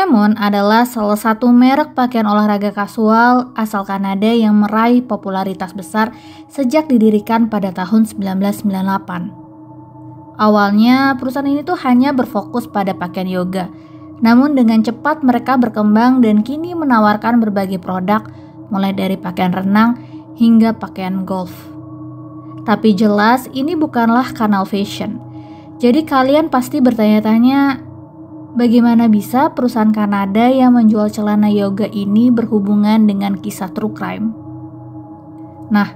Lululemon adalah salah satu merek pakaian olahraga kasual asal Kanada yang meraih popularitas besar sejak didirikan pada tahun 1998. Awalnya perusahaan ini tuh hanya berfokus pada pakaian yoga, namun dengan cepat mereka berkembang dan kini menawarkan berbagai produk mulai dari pakaian renang hingga pakaian golf. Tapi jelas ini bukanlah kanal fashion. Jadi kalian pasti bertanya-tanya, bagaimana bisa perusahaan Kanada yang menjual celana yoga ini berhubungan dengan kisah true crime? Nah,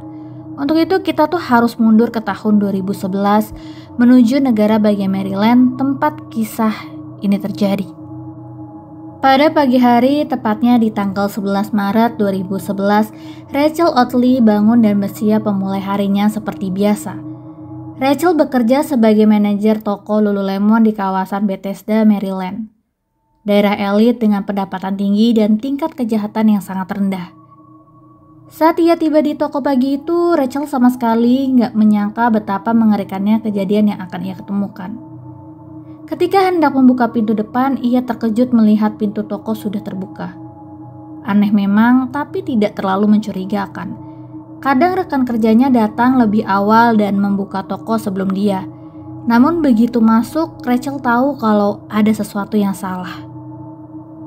untuk itu kita tuh harus mundur ke tahun 2011 menuju negara bagian Maryland tempat kisah ini terjadi. Pada pagi hari, tepatnya di tanggal 11 Maret 2011, Rachel Oatley bangun dan bersiap memulai harinya seperti biasa. Rachel bekerja sebagai manajer toko Lululemon di kawasan Bethesda, Maryland. Daerah elit dengan pendapatan tinggi dan tingkat kejahatan yang sangat rendah. Saat ia tiba di toko pagi itu, Rachel sama sekali nggak menyangka betapa mengerikannya kejadian yang akan ia ketemukan. Ketika hendak membuka pintu depan, ia terkejut melihat pintu toko sudah terbuka. Aneh memang, tapi tidak terlalu mencurigakan. Kadang rekan kerjanya datang lebih awal dan membuka toko sebelum dia. Namun begitu masuk, Rachel tahu kalau ada sesuatu yang salah.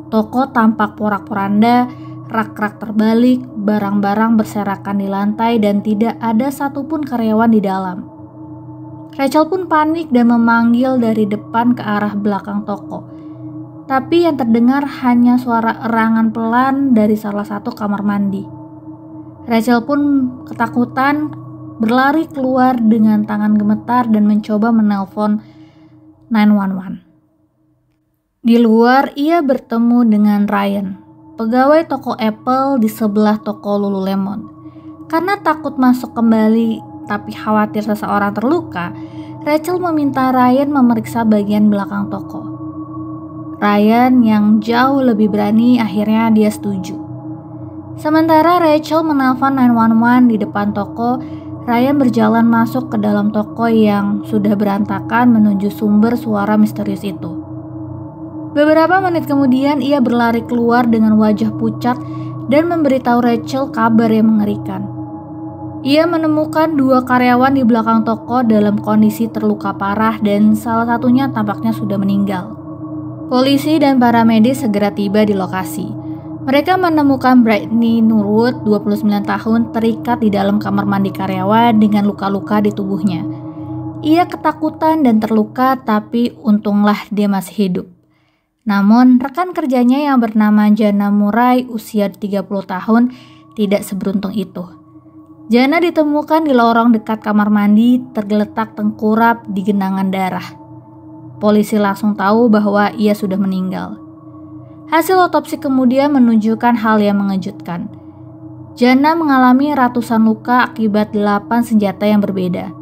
Toko tampak porak-poranda, rak-rak terbalik, barang-barang berserakan di lantai dan tidak ada satupun karyawan di dalam. Rachel pun panik dan memanggil dari depan ke arah belakang toko. Tapi yang terdengar hanya suara erangan pelan dari salah satu kamar mandi. Rachel pun ketakutan berlari keluar dengan tangan gemetar dan mencoba menelpon 911. Di luar ia bertemu dengan Ryan, pegawai toko Apple di sebelah toko Lululemon. Karena takut masuk kembali tapi khawatir seseorang terluka, Rachel meminta Ryan memeriksa bagian belakang toko. Ryan yang jauh lebih berani akhirnya dia setuju. Sementara Rachel menelpon 911 di depan toko, Ryan berjalan masuk ke dalam toko yang sudah berantakan menuju sumber suara misterius itu. Beberapa menit kemudian ia berlari keluar dengan wajah pucat dan memberitahu Rachel kabar yang mengerikan. Ia menemukan 2 karyawan di belakang toko dalam kondisi terluka parah dan salah satunya tampaknya sudah meninggal. Polisi dan para medis segera tiba di lokasi. Mereka menemukan Brittany Norwood, 29 tahun, terikat di dalam kamar mandi karyawan dengan luka-luka di tubuhnya. Ia ketakutan dan terluka, tapi untunglah dia masih hidup. Namun, rekan kerjanya yang bernama Jana Murray, usia 30 tahun, tidak seberuntung itu. Jana ditemukan di lorong dekat kamar mandi, tergeletak tengkurap di genangan darah. Polisi langsung tahu bahwa ia sudah meninggal. Hasil otopsi kemudian menunjukkan hal yang mengejutkan. Jana mengalami ratusan luka akibat 8 senjata yang berbeda.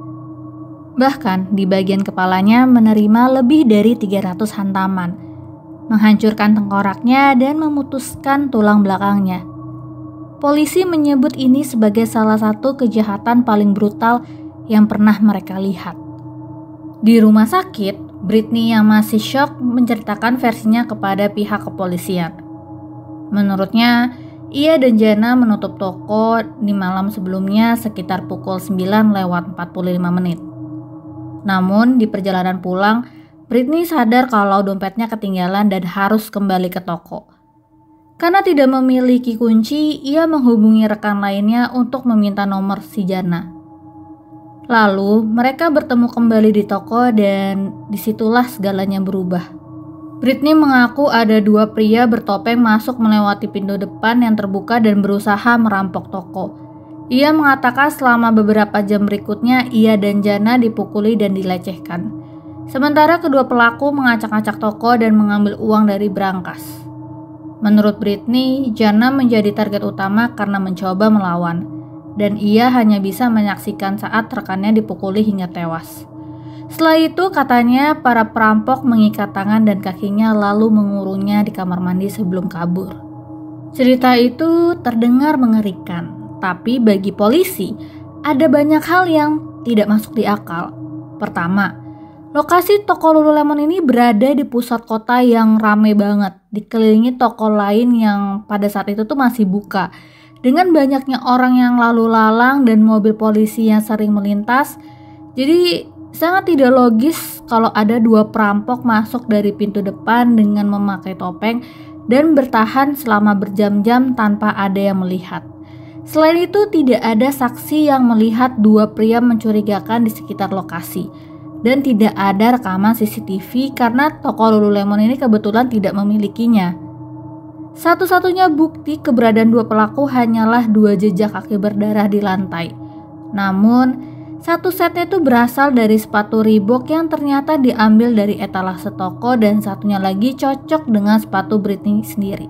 Bahkan di bagian kepalanya menerima lebih dari 300 hantaman, menghancurkan tengkoraknya dan memutuskan tulang belakangnya. Polisi menyebut ini sebagai salah satu kejahatan paling brutal yang pernah mereka lihat. Di rumah sakit, Brittany yang masih syok menceritakan versinya kepada pihak kepolisian. Menurutnya, ia dan Jana menutup toko di malam sebelumnya sekitar pukul 9:45 menit. Namun di perjalanan pulang, Brittany sadar kalau dompetnya ketinggalan dan harus kembali ke toko. Karena tidak memiliki kunci, ia menghubungi rekan lainnya untuk meminta nomor si Jana. Lalu mereka bertemu kembali di toko dan disitulah segalanya berubah. Brittany mengaku ada 2 pria bertopeng masuk melewati pintu depan yang terbuka dan berusaha merampok toko. Ia mengatakan selama beberapa jam berikutnya ia dan Jana dipukuli dan dilecehkan. Sementara kedua pelaku mengacak-acak toko dan mengambil uang dari brankas. Menurut Brittany, Jana menjadi target utama karena mencoba melawan, dan ia hanya bisa menyaksikan saat rekannya dipukuli hingga tewas. Setelah itu, katanya para perampok mengikat tangan dan kakinya lalu mengurungnya di kamar mandi sebelum kabur. Cerita itu terdengar mengerikan, tapi bagi polisi, ada banyak hal yang tidak masuk di akal. Pertama, Lokasi toko Lululemon ini berada di pusat kota yang ramai banget, dikelilingi toko lain yang pada saat itu tuh masih buka. Dengan banyaknya orang yang lalu lalang dan mobil polisi yang sering melintas, jadi sangat tidak logis kalau ada dua perampok masuk dari pintu depan dengan memakai topeng dan bertahan selama berjam-jam tanpa ada yang melihat. Selain itu, tidak ada saksi yang melihat dua pria mencurigakan di sekitar lokasi. Dan tidak ada rekaman CCTV karena toko Lululemon ini kebetulan tidak memilikinya. Satu-satunya bukti keberadaan dua pelaku hanyalah dua jejak kaki berdarah di lantai. Namun, satu setnya itu berasal dari sepatu Reebok yang ternyata diambil dari etalase toko dan satunya lagi cocok dengan sepatu Britney sendiri.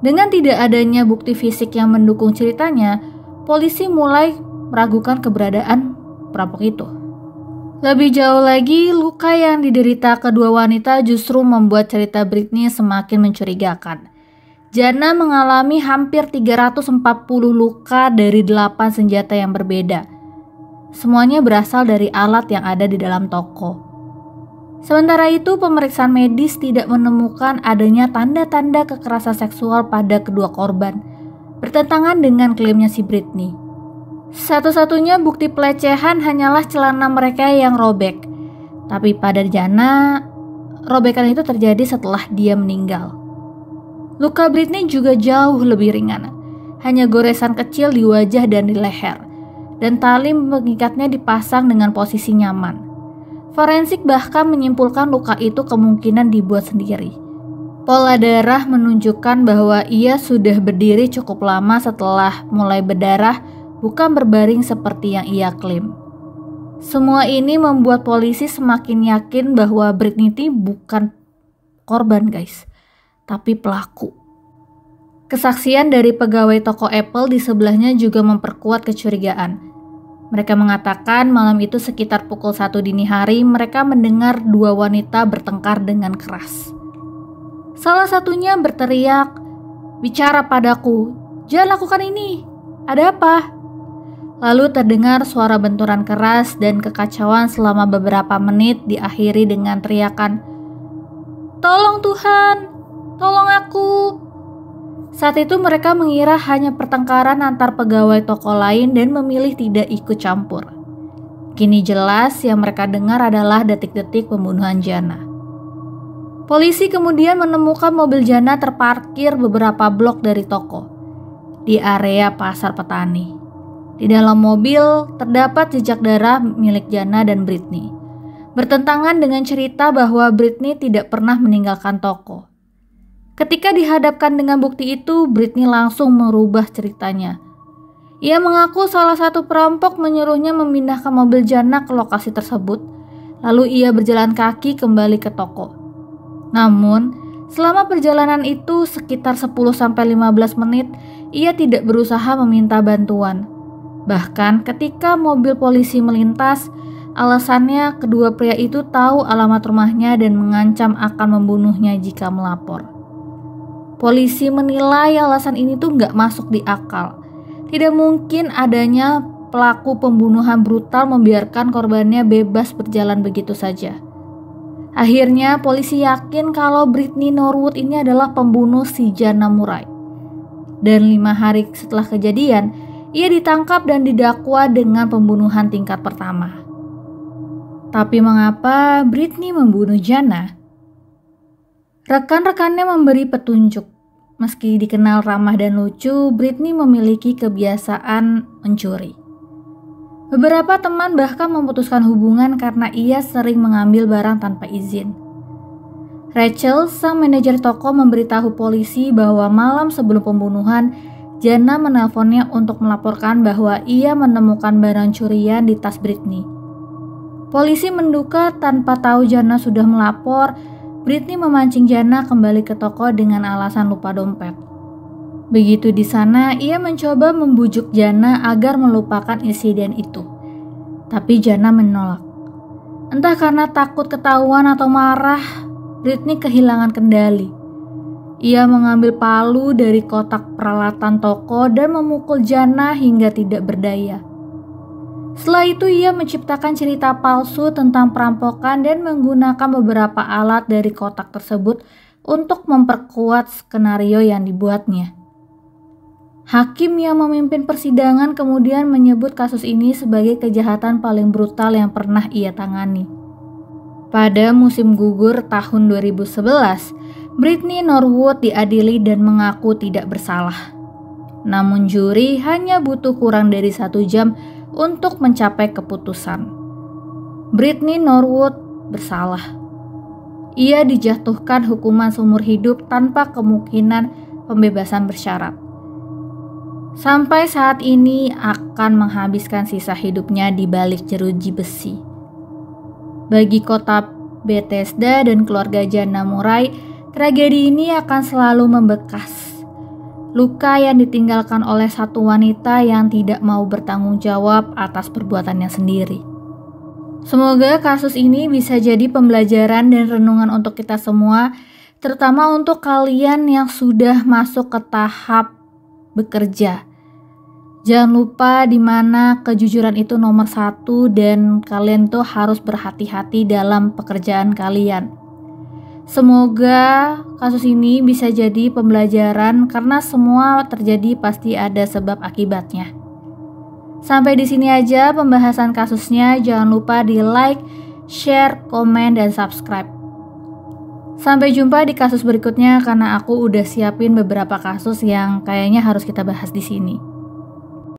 Dengan tidak adanya bukti fisik yang mendukung ceritanya, polisi mulai meragukan keberadaan perampok itu. Lebih jauh lagi, luka yang diderita kedua wanita justru membuat cerita Britney semakin mencurigakan. Jana mengalami hampir 340 luka dari 8 senjata yang berbeda. Semuanya berasal dari alat yang ada di dalam toko. Sementara itu, pemeriksaan medis tidak menemukan adanya tanda-tanda kekerasan seksual pada kedua korban, bertentangan dengan klaimnya si Britney. Satu-satunya bukti pelecehan hanyalah celana mereka yang robek. Tapi pada Jana, robekan itu terjadi setelah dia meninggal. Luka Britney juga jauh lebih ringan. Hanya goresan kecil di wajah dan di leher. Dan tali pengikatnya dipasang dengan posisi nyaman. Forensik bahkan menyimpulkan luka itu kemungkinan dibuat sendiri. Pola darah menunjukkan bahwa ia sudah berdiri cukup lama setelah mulai berdarah, bukan berbaring seperti yang ia klaim. Semua ini membuat polisi semakin yakin bahwa Britney itu bukan korban guys, tapi pelaku. Kesaksian dari pegawai toko Apple di sebelahnya juga memperkuat kecurigaan. Mereka mengatakan malam itu sekitar pukul 1 dini hari mereka mendengar dua wanita bertengkar dengan keras. Salah satunya berteriak, "Bicara padaku, jangan lakukan ini, ada apa?" Lalu terdengar suara benturan keras dan kekacauan selama beberapa menit diakhiri dengan teriakan, "Tolong Tuhan, tolong aku." Saat itu mereka mengira hanya pertengkaran antar pegawai toko lain dan memilih tidak ikut campur. Kini jelas yang mereka dengar adalah detik-detik pembunuhan Jana. Polisi kemudian menemukan mobil Jana terparkir beberapa blok dari toko, di area pasar petani. Di dalam mobil terdapat jejak darah milik Jana dan Britney, bertentangan dengan cerita bahwa Britney tidak pernah meninggalkan toko. Ketika dihadapkan dengan bukti itu, Britney langsung merubah ceritanya. Ia mengaku salah satu perampok menyuruhnya memindahkan mobil Jana ke lokasi tersebut, lalu ia berjalan kaki kembali ke toko. Namun, selama perjalanan itu sekitar 10-15 menit, ia tidak berusaha meminta bantuan. Bahkan ketika mobil polisi melintas, alasannya kedua pria itu tahu alamat rumahnya dan mengancam akan membunuhnya jika melapor. Polisi menilai alasan ini tuh nggak masuk di akal. Tidak mungkin adanya pelaku pembunuhan brutal membiarkan korbannya bebas berjalan begitu saja. Akhirnya polisi yakin kalau Britney Norwood ini adalah pembunuh si Jana Murray. Dan 5 hari setelah kejadian, ia ditangkap dan didakwa dengan pembunuhan tingkat pertama. Tapi mengapa Britney membunuh Jana? Rekan-rekannya memberi petunjuk. Meski dikenal ramah dan lucu, Britney memiliki kebiasaan mencuri. Beberapa teman bahkan memutuskan hubungan karena ia sering mengambil barang tanpa izin. Rachel, sang manajer toko, memberitahu polisi bahwa malam sebelum pembunuhan, Jana menelponnya untuk melaporkan bahwa ia menemukan barang curian di tas Britney. Polisi menduga tanpa tahu Jana sudah melapor, Britney memancing Jana kembali ke toko dengan alasan lupa dompet. Begitu di sana, ia mencoba membujuk Jana agar melupakan insiden itu. Tapi Jana menolak. Entah karena takut ketahuan atau marah, Britney kehilangan kendali. Ia mengambil palu dari kotak peralatan toko dan memukul Jana hingga tidak berdaya. Setelah itu ia menciptakan cerita palsu tentang perampokan dan menggunakan beberapa alat dari kotak tersebut untuk memperkuat skenario yang dibuatnya. Hakim yang memimpin persidangan kemudian menyebut kasus ini sebagai kejahatan paling brutal yang pernah ia tangani. Pada musim gugur tahun 2011, Britney Norwood diadili dan mengaku tidak bersalah. Namun juri hanya butuh kurang dari 1 jam untuk mencapai keputusan. Britney Norwood bersalah. Ia dijatuhkan hukuman seumur hidup tanpa kemungkinan pembebasan bersyarat. Sampai saat ini akan menghabiskan sisa hidupnya di balik jeruji besi. Bagi kota Bethesda dan keluarga Jana Murai, tragedi ini akan selalu membekas. Luka yang ditinggalkan oleh satu wanita yang tidak mau bertanggung jawab atas perbuatannya sendiri. Semoga kasus ini bisa jadi pembelajaran dan renungan untuk kita semua, terutama untuk kalian yang sudah masuk ke tahap bekerja. Jangan lupa di mana kejujuran itu nomor 1 dan kalian tuh harus berhati-hati dalam pekerjaan kalian. Semoga kasus ini bisa jadi pembelajaran karena semua terjadi pasti ada sebab akibatnya. Sampai di sini aja pembahasan kasusnya. Jangan lupa di like, share, komen, dan subscribe. Sampai jumpa di kasus berikutnya karena aku udah siapin beberapa kasus yang kayaknya harus kita bahas di sini.